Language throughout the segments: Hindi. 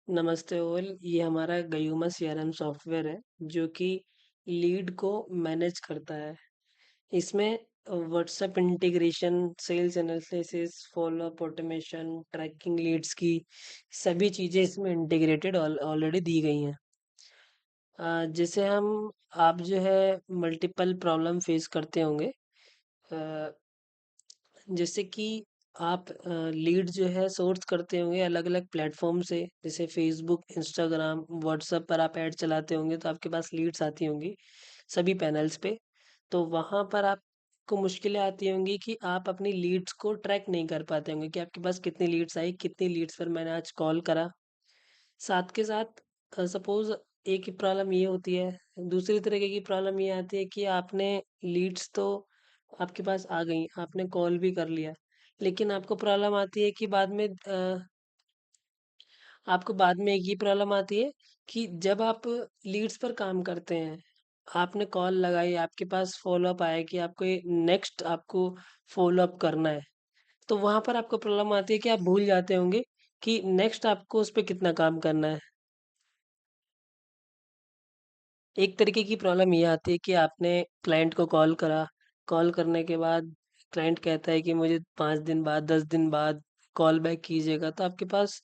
नमस्ते ओल, ये हमारा गयूमा सीआरएम सॉफ्टवेयर है जो कि लीड को मैनेज करता है। इसमें WhatsApp integration, sales analysis, follow up automation, tracking leads की सभी चीज़ें इसमें इंटीग्रेटेड ऑलरेडी दी गई हैं। जैसे हम आप जो है मल्टीपल प्रॉब्लम फेस करते होंगे। अ, जैसे कि आप लीड जो है सोर्स करते होंगे अलग अलग प्लेटफॉर्म से, जैसे फेसबुक, इंस्टाग्राम, व्हाट्सएप पर आप ऐड चलाते होंगे तो आपके पास लीड्स आती होंगी सभी पैनल्स पे। तो वहां पर आपको मुश्किलें आती होंगी कि आप अपनी लीड्स को ट्रैक नहीं कर पाते होंगे कि आपके पास कितनी लीड्स आई, कितनी लीड्स पर मैंने आज कॉल करा। साथ के साथ सपोज एक ही प्रॉब्लम ये होती है। दूसरी तरीके की प्रॉब्लम ये आती है कि आपने लीड्स तो आपके पास आ गई, आपने कॉल भी कर लिया, लेकिन आपको प्रॉब्लम आती है कि बाद में आपको बाद में एक ये प्रॉब्लम आती है कि जब आप लीड्स पर काम करते हैं, आपने कॉल लगाई, आपके पास फॉलो अप आया कि आपको नेक्स्ट आपको फॉलो अप करना है, तो वहां पर आपको प्रॉब्लम आती है कि आप भूल जाते होंगे कि नेक्स्ट आपको उस पर कितना काम करना है। एक तरीके की प्रॉब्लम ये आती है कि आपने क्लाइंट को कॉल करा, कॉल करने के बाद क्लाइंट कहता है कि मुझे 5 दिन बाद, 10 दिन बाद कॉल बैक कीजिएगा, तो आपके पास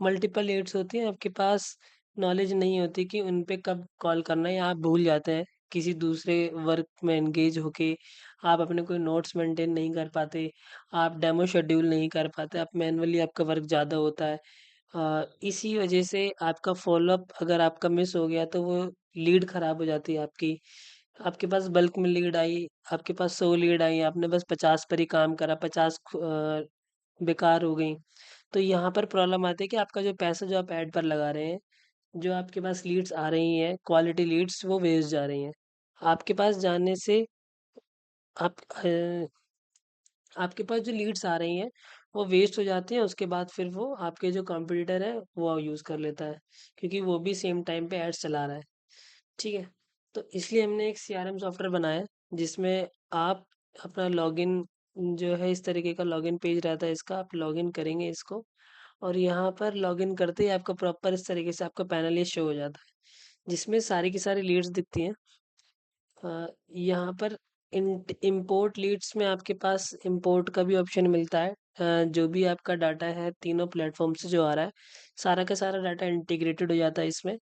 मल्टीपल लीड्स होती हैं, आपके पास नॉलेज नहीं होती कि उन पे कब कॉल करना है, या आप भूल जाते हैं किसी दूसरे वर्क में एंगेज होके। आप अपने कोई नोट्स मेंटेन नहीं कर पाते, आप डेमो शेड्यूल नहीं कर पाते, आप मैनुअली आपका वर्क ज़्यादा होता है। इसी वजह से आपका फॉलोअप अगर आपका मिस हो गया तो वो लीड खराब हो जाती है आपकी। आपके पास बल्क में लीड आई, आपके पास 100 लीड आई, आपने बस 50 पर ही काम करा, 50 बेकार हो गई। तो यहाँ पर प्रॉब्लम आती है कि आपका जो पैसा जो आप ऐड पर लगा रहे हैं, जो आपके पास लीड्स आ रही हैं, क्वालिटी लीड्स, वो वेस्ट जा रही हैं। आपके पास जाने से आप आपके पास जो लीड्स आ रही हैं वो वेस्ट हो जाती हैं, उसके बाद फिर वो आपके जो कॉम्पिटिटर है वो यूज़ कर लेता है, क्योंकि वो भी सेम टाइम पे एड्स चला रहा है। ठीक है। तो इसलिए हमने एक सीआरएम सॉफ्टवेयर बनाया है, जिसमें आप अपना लॉगिन, जो है इस तरीके का लॉगिन पेज रहता है इसका, आप लॉगिन करेंगे इसको, और यहाँ पर लॉगिन करते ही आपको प्रॉपर इस तरीके से आपका पैनल ये शो हो जाता है, जिसमें सारी की सारी लीड्स दिखती हैं। यहाँ पर इंपोर्ट लीड्स में आपके पास इंपोर्ट का भी ऑप्शन मिलता है। जो भी आपका डाटा है तीनों प्लेटफॉर्म से जो आ रहा है, सारा का सारा डाटा इंटीग्रेटेड हो जाता है इसमें।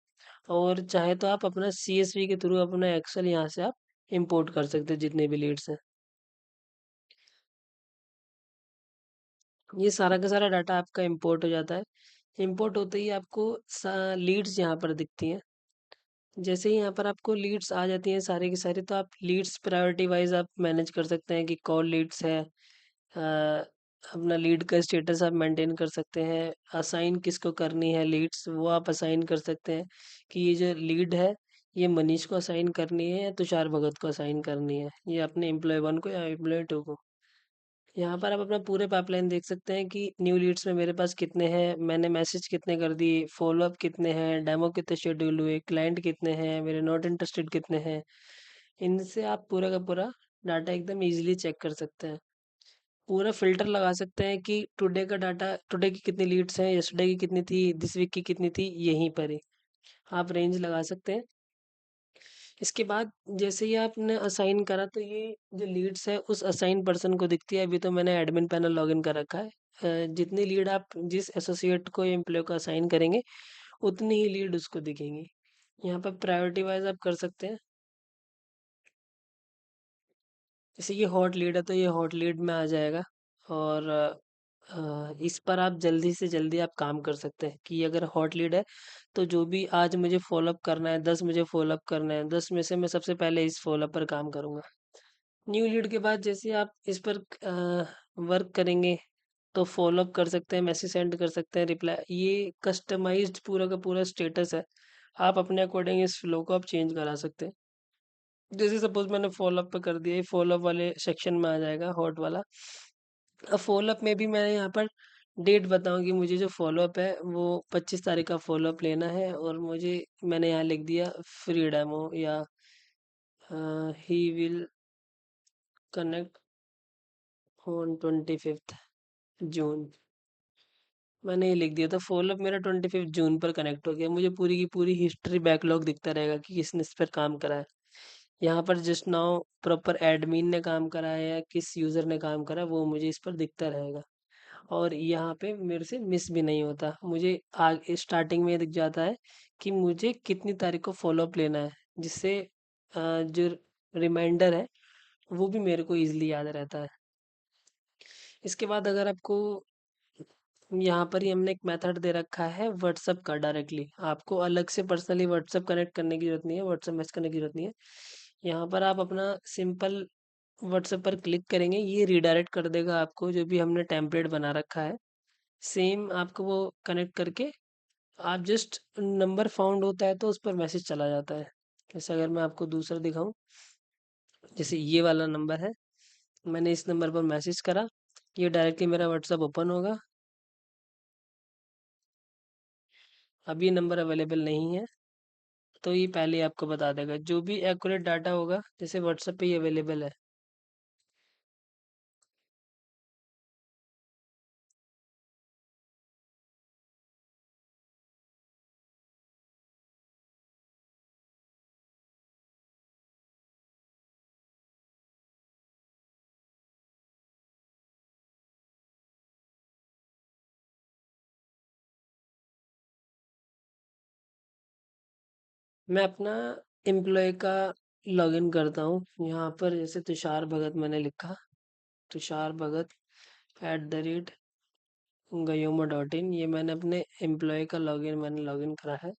और चाहे तो आप अपना सीएसवी के थ्रू अपना एक्सेल यहाँ से आप इंपोर्ट कर सकते हैं जितने भी लीड्स हैं। ये सारा का सारा डाटा आपका इंपोर्ट हो जाता है। इंपोर्ट होते ही आपको लीड्स यहाँ पर दिखती हैं। जैसे ही यहाँ पर आपको लीड्स आ जाती हैं सारी की सारी, तो आप लीड्स प्रायोरिटी वाइज आप मैनेज कर सकते हैं कि कौन लीड्स है। अपना लीड का स्टेटस आप मेंटेन कर सकते हैं, असाइन किसको करनी है लीड्स वो आप असाइन कर सकते हैं कि ये जो लीड है ये मनीष को असाइन करनी है या तुषार भगत को असाइन करनी है, ये अपने एम्प्लॉय 1 को या एम्प्लॉय 2 को। यहाँ पर आप अपना पूरे पाइपलाइन देख सकते हैं कि न्यू लीड्स में मेरे पास कितने हैं, मैंने मैसेज कितने कर दिए, फॉलोअप कितने हैं, डेमो कितने शेड्यूल हुए, क्लाइंट कितने हैं, मेरे नॉट इंटरेस्टेड कितने हैं। इनसे आप पूरा का पूरा डाटा एकदम इजीली चेक कर सकते हैं। पूरा फ़िल्टर लगा सकते हैं कि टुडे का डाटा, टुडे की कितनी लीड्स हैं, यस्टरडे की कितनी थी, दिस वीक की कितनी थी, यहीं पर ही आप रेंज लगा सकते हैं। इसके बाद जैसे ही आपने असाइन करा तो ये जो लीड्स है उस असाइन पर्सन को दिखती है। अभी तो मैंने एडमिन पैनल लॉगिन कर रखा है। जितनी लीड आप जिस एसोसिएट को या एम्प्लॉय को असाइन करेंगे उतनी ही लीड उसको दिखेंगी। यहाँ पर प्रायोरिटी वाइज आप कर सकते हैं। जैसे ये हॉट लीड है तो ये हॉट लीड में आ जाएगा। और इस पर आप जल्दी से जल्दी आप काम कर सकते हैं कि अगर हॉट लीड है तो जो भी आज मुझे फॉलोअप करना है, 10 मुझे फॉलोअप करना है, 10 में से मैं सबसे पहले इस फॉलोअप पर काम करूंगा। न्यू लीड के बाद जैसे आप इस पर वर्क करेंगे तो फॉलोअप कर सकते हैं, मैसेज सेंड कर सकते हैं, रिप्लाई, ये कस्टमाइज्ड पूरा का पूरा स्टेटस है। आप अपने अकॉर्डिंग इस फ्लो को आप चेंज करा सकते हैं। जैसे सपोज मैंने फॉलोअप पे कर दिया, ये फॉलोअप वाले सेक्शन में आ जाएगा हॉट वाला। अब फॉलोअप में भी मैं यहाँ पर डेट बताऊँ कि मुझे जो फॉलोअप है वो 25 तारीख का फॉलोअप लेना है, और मुझे मैंने यहाँ लिख दिया फ्री डेमो, या he will connect on 25th जून। मैंने ये लिख दिया था, फॉलोअप मेरा 25 जून पर कनेक्ट हो गया। मुझे पूरी की पूरी हिस्ट्री बैकलॉग दिखता रहेगा कि किसने इस पर काम करा है। यहाँ पर जस्ट नाउ प्रॉपर एडमिन ने काम करा है या किस यूज़र ने काम करा है, वो मुझे इस पर दिखता रहेगा। और यहाँ पे मेरे से मिस भी नहीं होता। मुझे आगे स्टार्टिंग में दिख जाता है कि मुझे कितनी तारीख को फॉलोअप लेना है, जिससे जो रिमाइंडर है वो भी मेरे को इजीली याद रहता है। इसके बाद अगर आपको यहाँ पर ही हमने एक मेथड दे रखा है व्हाट्सअप का, डायरेक्टली आपको अलग से पर्सनली व्हाट्सअप कनेक्ट करने की जरूरत नहीं है, व्हाट्सअप मैसेज करने की जरूरत नहीं है। यहाँ पर आप अपना सिंपल व्हाट्सएप पर क्लिक करेंगे, ये रीडायरेक्ट कर देगा आपको जो भी हमने टेम्पलेट बना रखा है। सेम आपको वो कनेक्ट करके आप जस्ट नंबर फाउंड होता है तो उस पर मैसेज चला जाता है। जैसे अगर मैं आपको दूसरा दिखाऊं, जैसे ये वाला नंबर है, मैंने इस नंबर पर मैसेज करा, ये डायरेक्टली मेरा व्हाट्सएप ओपन होगा। अब ये नंबर अवेलेबल नहीं है, तो ये पहले ही आपको बता देगा जो भी एक्यूरेट डाटा होगा, जैसे व्हाट्सएप पे ही अवेलेबल है। मैं अपना एम्प्लॉय का लॉगिन करता हूँ। यहाँ पर जैसे तुषार भगत मैंने लिखा, तुषार भगत @ गयोमा डॉट इन, ये मैंने अपने एम्प्लॉय का मैंने लॉगिन करा है।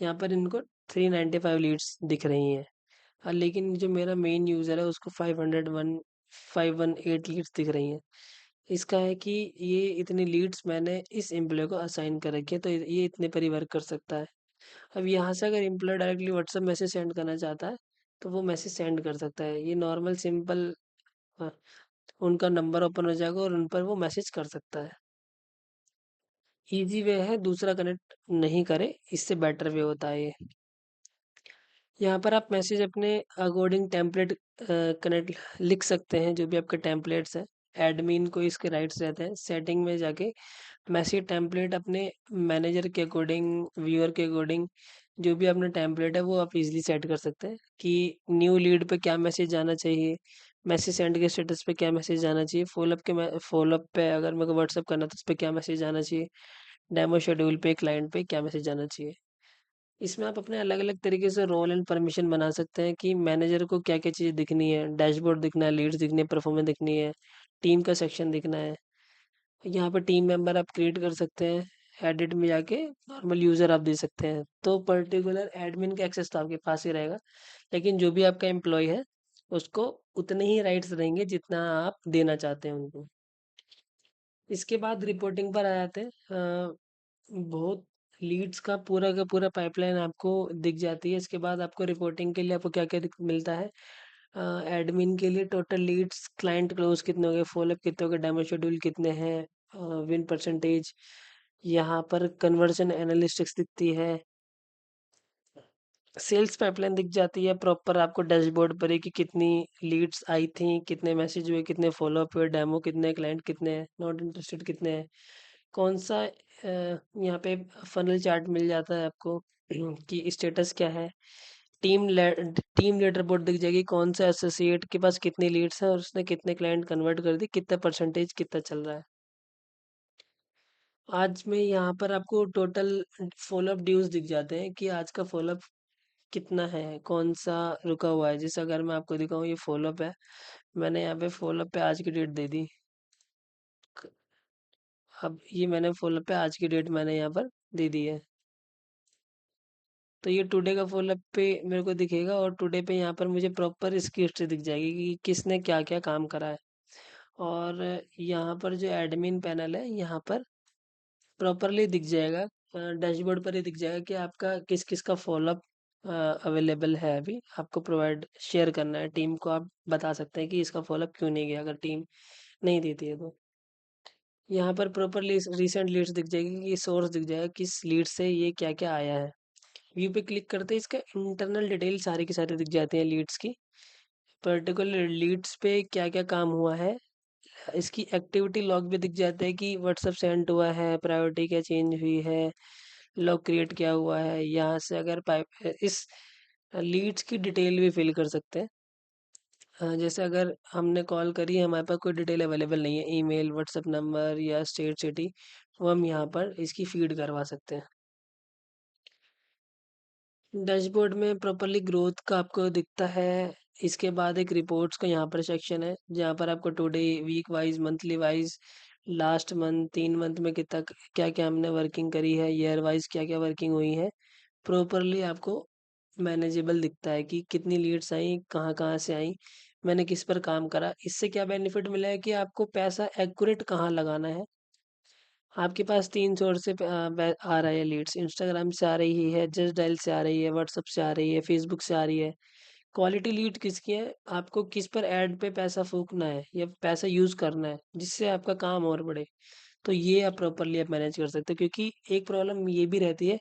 यहाँ पर इनको 395 लीड्स दिख रही हैं। लेकिन जो मेरा मेन यूज़र है उसको 518 लीड्स दिख रही हैं। इसका है कि ये इतनी लीड्स मैंने इस एम्प्लॉय को असाइन कर रखी है, तो ये इतने पर ही वर्क कर सकता है। अब यहाँ से अगर employ directly WhatsApp message send करना चाहता है तो वो मैसेज सेंड कर सकता है। ये नॉर्मल सिंपल उनका नंबर ओपन हो जाएगा और उन पर वो मैसेज कर सकता है। इजी वे है, दूसरा कनेक्ट नहीं करे, इससे बेटर वे होता है ये। यहाँ पर आप मैसेज अपने अकॉर्डिंग टेम्पलेट कनेक्ट लिख सकते हैं, जो भी आपके टेम्पलेट्स हैं। एडमिन को इसके राइट्स रहते हैं। सेटिंग में जाके मैसेज टेम्पलेट अपने मैनेजर के अकॉर्डिंग, व्यूअर के अकॉर्डिंग, जो भी अपना टेम्पलेट है वो आप इजीली सेट कर सकते हैं कि न्यू लीड पे क्या मैसेज जाना चाहिए, मैसेज सेंड के स्टेटस पे क्या मैसेज जाना चाहिए, फॉलोअप पे अगर मेरे को व्हाट्सअप करना है तो उस पर क्या मैसेज जाना चाहिए, डेमो शेड्यूल पे क्लाइंट पे क्या मैसेज जाना चाहिए। इसमें आप अपने अलग-अलग तरीके से रोल एंड परमिशन बना सकते हैं कि मैनेजर को क्या-क्या चीज़ें दिखनी है, डैशबोर्ड दिखना है, लीड्स दिखनी है, परफॉर्मेंस दिखनी है, टीम का सेक्शन दिखना है। यहाँ पे टीम मेंबर आप क्रिएट कर सकते हैं, एडिट में जाके नॉर्मल यूज़र आप दे सकते हैं। तो पर्टिकुलर एडमिन का एक्सेस तो आपके पास ही रहेगा, लेकिन जो भी आपका एम्प्लॉय है, उसको उतने ही राइट्स रहेंगे जितना आप देना चाहते हैं उनको। इसके बाद रिपोर्टिंग पर आ जाते हैं। बहुत लीड्स का पूरा पाइपलाइन आपको दिख जाती है। इसके बाद आपको रिपोर्टिंग के लिए आपको क्या-क्या मिलता है। एडमिन के लिए टोटल लीड्स, क्लाइंट क्लोज कितने हो गए, फॉलोअप कितने हो गए, डेमो शेड्यूल कितने हैं, विन परसेंटेज। यहाँ पर कन्वर्जन एनालिस्टिक्स दिखती है। सेल्स पाइपलाइन दिख जाती है प्रॉपर आपको डैशबोर्ड पर ही कि कितनी लीड्स आई थी, कितने मैसेज हुए, कितने फॉलोअप हुए, डेमो कितने, क्लाइंट कितने हैं, नॉट इंटरेस्टेड कितने हैं। कौन सा यहाँ पे फनल चार्ट मिल जाता है आपको कि स्टेटस क्या है। टीम लीडर बोर्ड दिख जाएगी, कौन सा एसोसिएट के पास कितनी लीड्स हैं और उसने कितने क्लाइंट कन्वर्ट कर दी, कितना परसेंटेज कितना चल रहा है। आज में यहाँ पर आपको टोटल फॉलोअप ड्यूज दिख जाते हैं कि आज का फॉलोअप कितना है, कौन सा रुका हुआ है। जैसे अगर मैं आपको दिखाऊं, ये फॉलोअप है, मैंने यहाँ पे फॉलोअप पे आज की डेट दे दी। अब ये मैंने फॉलोअप पे आज की डेट मैंने यहाँ पर दे दी है, तो ये टुडे का फॉलोअप पे मेरे को दिखेगा और टुडे पे यहाँ पर मुझे प्रॉपर इसकी हिस्ट्री दिख जाएगी कि किसने क्या क्या काम करा है। और यहाँ पर जो एडमिन पैनल है, यहाँ पर प्रॉपरली दिख जाएगा, डैशबोर्ड पर ही दिख जाएगा कि आपका किस किस का फॉलोअप अवेलेबल है। अभी आपको प्रोवाइड शेयर करना है टीम को, आप बता सकते हैं कि इसका फॉलोअप क्यों नहीं गया अगर टीम नहीं देती है तो। यहाँ पर प्रॉपरली रिसेंट लीड्स दिख जाएगी कि सोर्स दिख जाएगा किस लीड से ये क्या क्या आया है। व्यू पे क्लिक करते ही इसका इंटरनल डिटेल सारी की सारी दिख जाती हैं लीड्स की। पर्टिकुलर लीड्स पे क्या क्या काम हुआ है, इसकी एक्टिविटी लॉग भी दिख जाता है कि व्हाट्सएप सेंड हुआ है, प्रायोरिटी क्या चेंज हुई है, लॉग क्रिएट क्या हुआ है। यहाँ से अगर पाइप इस लीड्स की डिटेल भी फिल कर सकते हैं। जैसे अगर हमने कॉल करी है, हमारे पास कोई डिटेल अवेलेबल नहीं है, ईमेल, व्हाट्सएप नंबर या स्टेट सिटी, वो हम यहाँ पर इसकी फीड करवा सकते हैं। डैशबोर्ड में प्रॉपर्ली ग्रोथ का आपको दिखता है। इसके बाद एक रिपोर्ट्स का यहाँ पर सेक्शन है, जहाँ पर आपको today, week wise, monthly wise, last month, 3 month में कितना क्या क्या हमने वर्किंग करी है, ईयर वाइज क्या क्या वर्किंग हुई है, प्रॉपरली आपको मैनेजेबल दिखता है कि कितनी लीड्स आई, कहाँ कहाँ से आई, मैंने किस पर काम करा। इससे क्या बेनिफिट मिला है कि आपको पैसा एक्यूरेट कहाँ लगाना है। आपके पास 3 सोर्स से आ रहा है लीड्स, इंस्टाग्राम से आ रही है, जस्ट डायल से आ रही है, व्हाट्सएप से आ रही है, फेसबुक से आ रही है। क्वालिटी लीड किसकी है, आपको किस पर ऐड पे पैसा फूकना है या पैसा यूज करना है जिससे आपका काम और बढ़े। तो ये आप प्रॉपरली आप मैनेज कर सकते हो, क्योंकि एक प्रॉब्लम ये भी रहती है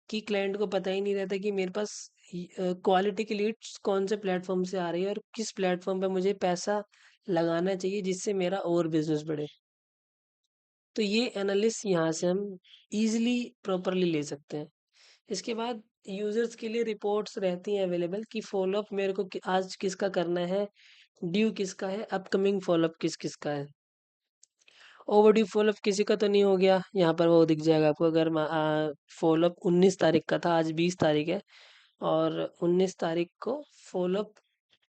कि क्लाइंट को पता ही नहीं रहता कि मेरे पास क्वालिटी की लीड्स कौन से प्लेटफॉर्म से आ रही है और किस प्लेटफॉर्म पे मुझे पैसा लगाना चाहिए जिससे मेरा और बिजनेस बढ़े। तो ये एनालिस्ट यहाँ से हम इजीली प्रॉपरली ले सकते हैं। इसके बाद यूजर्स के लिए रिपोर्ट्स रहती हैं अवेलेबल कि फॉलोअप मेरे को आज किसका करना है, ड्यू किसका है, अपकमिंग फॉलोअप किस किसका है। ओवरड्यू फॉलोअप किसी का तो नहीं हो गया, यहाँ पर वो दिख जाएगा आपको। अगर फॉलोअप 19 तारीख का था, आज 20 तारीख है, और 19 तारीख को फॉलोअप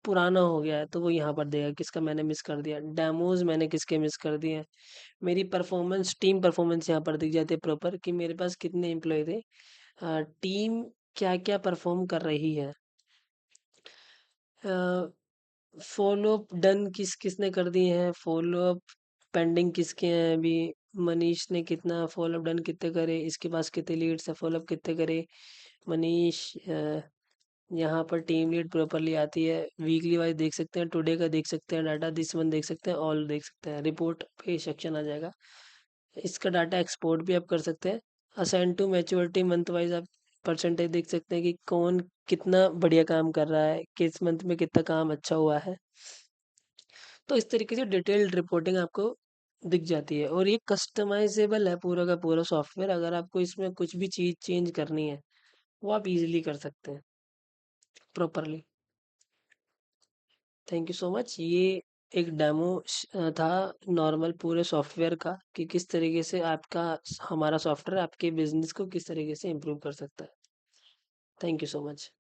पुराना हो गया है, तो वो यहाँ पर देगा किसका मैंने मिस कर दिया, डेमोज मैंने किसके मिस कर दिए हैं। मेरी परफॉर्मेंस, टीम परफॉर्मेंस यहाँ पर दिख जाती है प्रॉपर कि मेरे पास कितने एम्प्लॉय थे, टीम क्या क्या परफॉर्म कर रही है। फॉलोअप डन किस किसने कर दिए हैं, फॉलोअप पेंडिंग किसके हैं अभी, मनीष ने कितना फॉलोअप डन कितने करे, इसके पास कितने लीड्स है, फॉलोअप कितने करे मनीष। यहाँ पर टीम लीड प्रॉपरली आती है, वीकली वाइज देख सकते हैं, टुडे का देख सकते हैं डाटा, दिस मंथ देख सकते हैं, ऑल देख सकते हैं, रिपोर्ट पे सेक्शन आ जाएगा। इसका डाटा एक्सपोर्ट भी आप कर सकते हैं। Assign to maturity month wise आप परसेंटेज देख सकते हैं कि कौन कितना बढ़िया काम कर रहा है, किस मंथ में कितना काम अच्छा हुआ है। तो इस तरीके से डिटेल्ड रिपोर्टिंग आपको दिख जाती है, और ये कस्टमाइजेबल है पूरा का पूरा सॉफ्टवेयर। अगर आपको इसमें कुछ भी चीज़ चेंज करनी है, वो आप इजीली कर सकते हैं properly. Thank you so much. ये एक डेमो था नॉर्मल पूरे सॉफ्टवेयर का कि किस तरीके से आपका हमारा सॉफ्टवेयर आपके बिजनेस को किस तरीके से इम्प्रूव कर सकता है। Thank you so much.